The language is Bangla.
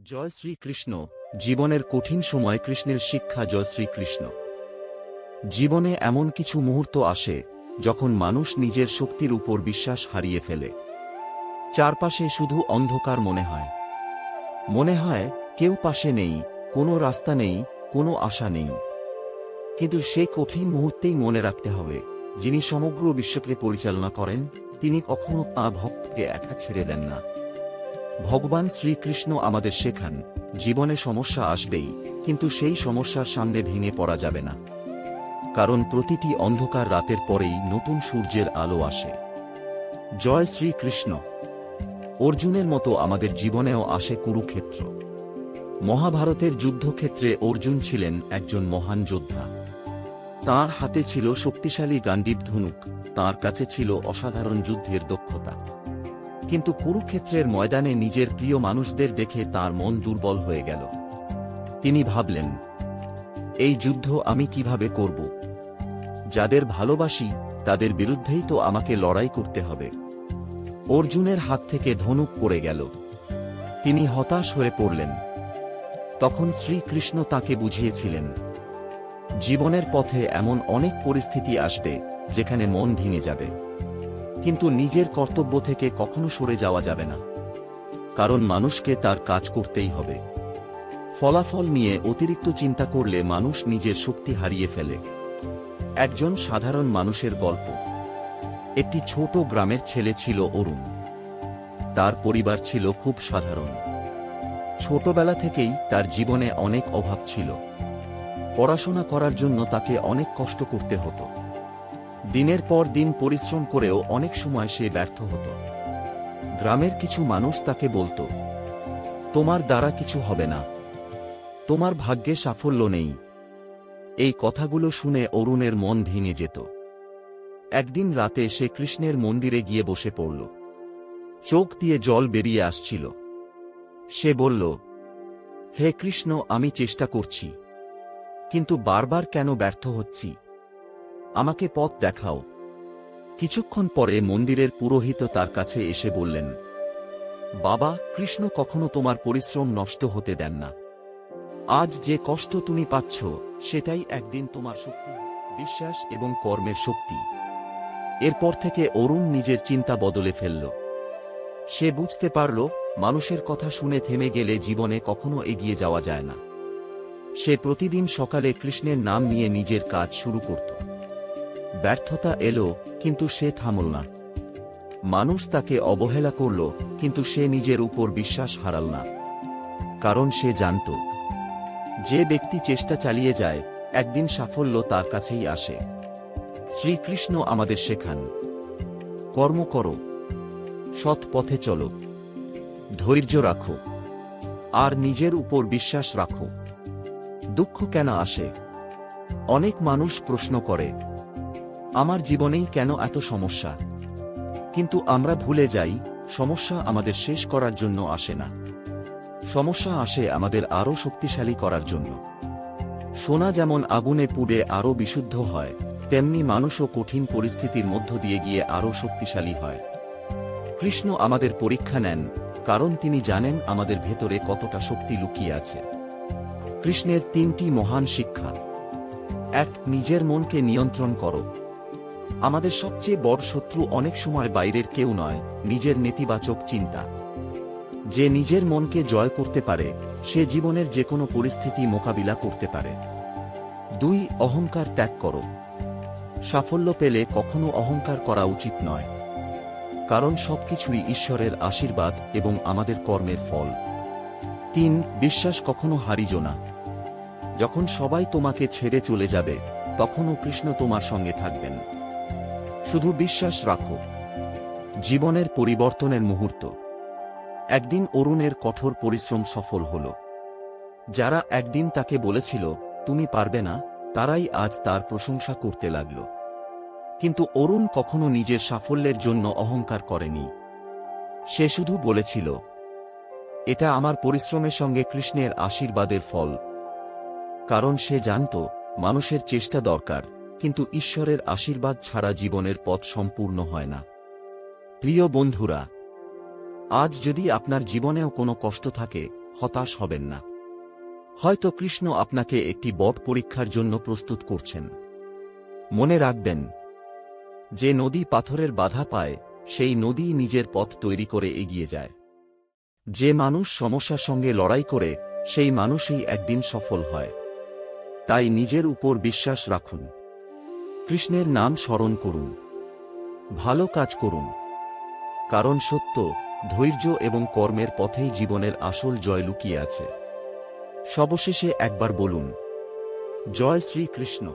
জয় শ্রীকৃষ্ণ। জীবনের কঠিন সময় কৃষ্ণের শিক্ষা। জয় শ্রীকৃষ্ণ। জীবনে এমন কিছু মুহূর্ত আসে যখন মানুষ নিজের শক্তির উপর বিশ্বাস হারিয়ে ফেলে। চারপাশে শুধু অন্ধকার মনে হয় কেউ পাশে নেই, কোনো রাস্তা নেই, কোনো আশা নেই। কিন্তু সেই কঠিন মুহূর্তেই মনে রাখতে হবে, যিনি সমগ্র বিশ্বকে পরিচালনা করেন তিনি কখনো তাঁর ভক্তকে একা ছেড়ে দেন না। ভগবান শ্রীকৃষ্ণ আমাদের শেখান, জীবনে সমস্যা আসবেই, কিন্তু সেই সমস্যার সামনে ভেঙে পড়া যাবে না। কারণ প্রতিটি অন্ধকার রাতের পরেই নতুন সূর্যের আলো আসে। জয় শ্রীকৃষ্ণ। অর্জুনের মতো আমাদের জীবনেও আসে কুরুক্ষেত্র। মহাভারতের যুদ্ধক্ষেত্রে অর্জুন ছিলেন একজন মহান যোদ্ধা। তাঁর হাতে ছিল শক্তিশালী গান্ডীব ধনুক, তাঁর কাছে ছিল অসাধারণ যুদ্ধের দক্ষতা। কিন্তু কুরুক্ষেত্রের ময়দানে নিজের প্রিয় মানুষদের দেখে তাঁর মন দুর্বল হয়ে গেল। তিনি ভাবলেন, এই যুদ্ধ আমি কিভাবে করব? যাদের ভালোবাসি তাদের বিরুদ্ধেই তো আমাকে লড়াই করতে হবে। অর্জুনের হাত থেকে ধনুক পড়ে গেল। তিনি হতাশ হয়ে পড়লেন। তখন শ্রীকৃষ্ণ তাকে বুঝিয়েছিলেন, জীবনের পথে এমন অনেক পরিস্থিতি আসবে যেখানে মন ভেঙে যাবে, কিন্তু নিজের কর্তব্য থেকে কখনো সরে যাওয়া যাবে না। কারণ মানুষকে তার কাজ করতেই হবে। ফলাফল নিয়ে অতিরিক্ত চিন্তা করলে মানুষ নিজের শক্তি হারিয়ে ফেলে। একজন সাধারণ মানুষের গল্প। একটি ছোট গ্রামের ছেলে ছিল অরুণ। তার পরিবার ছিল খুব সাধারণ। ছোটবেলা থেকেই তার জীবনে অনেক অভাব ছিল। পড়াশোনা করার জন্য তাকে অনেক কষ্ট করতে হতো। দিনের পর দিন পরিশ্রম করেও অনেক সময় সে ব্যর্থ হতো। গ্রামের কিছু মানুষ তাকে বলতো, তোমার দ্বারা কিছু হবে না, তোমার ভাগ্যে সাফল্য নেই। এই কথাগুলো শুনে অরুণের মন ভেঙে যেত। একদিন রাতে সে কৃষ্ণের মন্দিরে গিয়ে বসে পড়ল। চোখ দিয়ে জল বেরিয়ে আসছিল। সে বলল, হে কৃষ্ণ, আমি চেষ্টা করছি, কিন্তু বারবার কেন ব্যর্থ হচ্ছি? আমাকে পথ দেখাও। কিছুক্ষণ পরে মন্দিরের পুরোহিত তার কাছে এসে বললেন, বাবা, কৃষ্ণ কখনো তোমার পরিশ্রম নষ্ট হতে দেন না। আজ যে কষ্ট তুমি পাচ্ছ সেটাই একদিন তোমার শক্তি, বিশ্বাস এবং কর্মের শক্তি। এরপর থেকে অরুণ নিজের চিন্তা বদলে ফেলল। সে বুঝতে পারল, মানুষের কথা শুনে থেমে গেলে জীবনে কখনো এগিয়ে যাওয়া যায় না। সে প্রতিদিন সকালে কৃষ্ণের নাম নিয়ে নিজের কাজ শুরু করত। ব্যর্থতা এলো, কিন্তু সে থামল না। মানুষ তাকে অবহেলা করল, কিন্তু সে নিজের উপর বিশ্বাস হারাল না। কারণ সে জানত, যে ব্যক্তি চেষ্টা চালিয়ে যায় একদিন সাফল্য তার কাছেই আসে। শ্রীকৃষ্ণ আমাদের শেখান, কর্ম করো, সৎ পথে চলো, ধৈর্য রাখো, আর নিজের উপর বিশ্বাস রাখো। দুঃখ কেন আসে? অনেক মানুষ প্রশ্ন করে, আমার জীবনেই কেন এত সমস্যা? কিন্তু আমরা ভুলে যাই, সমস্যা আমাদের শেষ করার জন্য আসে না। সমস্যা আসে আমাদের আরও শক্তিশালী করার জন্য। সোনা যেমন আগুনে পুড়ে আরও বিশুদ্ধ হয়, তেমনি মানুষও কঠিন পরিস্থিতির মধ্য দিয়ে গিয়ে আরও শক্তিশালী হয়। কৃষ্ণ আমাদের পরীক্ষা নেন, কারণ তিনি জানেন আমাদের ভেতরে কতটা শক্তি লুকিয়ে আছে। কৃষ্ণের তিনটি মহান শিক্ষা। ১. নিজের মনকে নিয়ন্ত্রণ করো। আমাদের সবচেয়ে বড় শত্রু অনেক সময় বাইরের কেউ নয়, নিজের নেতিবাচক চিন্তা। যে নিজের মনকে জয় করতে পারে সে জীবনের যে কোনো পরিস্থিতি মোকাবিলা করতে পারে। ২. অহংকার ত্যাগ করো। সাফল্য পেলে কখনো অহংকার করা উচিত নয়, কারণ সবকিছুই ঈশ্বরের আশীর্বাদ এবং আমাদের কর্মের ফল। ৩. বিশ্বাস কখনো হারিও না। যখন সবাই তোমাকে ছেড়ে চলে যাবে তখনও কৃষ্ণ তোমার সঙ্গে থাকবেন। শুধু বিশ্বাস রাখো। জীবনের পরিবর্তনের মুহূর্ত। একদিন অরুণের কঠোর পরিশ্রম সফল হল। যারা একদিন তাকে বলেছিল তুমি পারবে না, তারাই আজ তার প্রশংসা করতে লাগল। কিন্তু অরুণ কখনো নিজের সাফল্যের জন্য অহংকার করেনি। সে শুধু বলেছিল, এটা আমার পরিশ্রমের সঙ্গে কৃষ্ণের আশীর্বাদের ফল। কারণ সে জানত, মানুষের চেষ্টা দরকার, কিন্তু ঈশ্বরের আশীর্বাদ ছাড়া জীবনের পথ সম্পূর্ণ হয় না। প্রিয় বন্ধুরা, আজ যদি আপনার জীবনেও কোনো কষ্ট থাকে হতাশ হবেন না। হয়তো কৃষ্ণ আপনাকে একটি বড় পরীক্ষার জন্য প্রস্তুত করছেন। মনে রাখবেন, যে নদী পাথরের বাধা পায় সেই নদী নিজের পথ তৈরি করে এগিয়ে যায়। যে মানুষ সমস্যার সঙ্গে লড়াই করে সেই মানুষই একদিন সফল হয়। তাই নিজের উপর বিশ্বাস রাখুন, কৃষ্ণের নাম স্মরণ করুন, ভালো কাজ করুন, কারণ সত্য, ধৈর্য এবং কর্মের পথেই জীবনের আসল জয় লুকিয়ে আছে। সবশেষে একবার বলুন, জয় শ্রীকৃষ্ণ।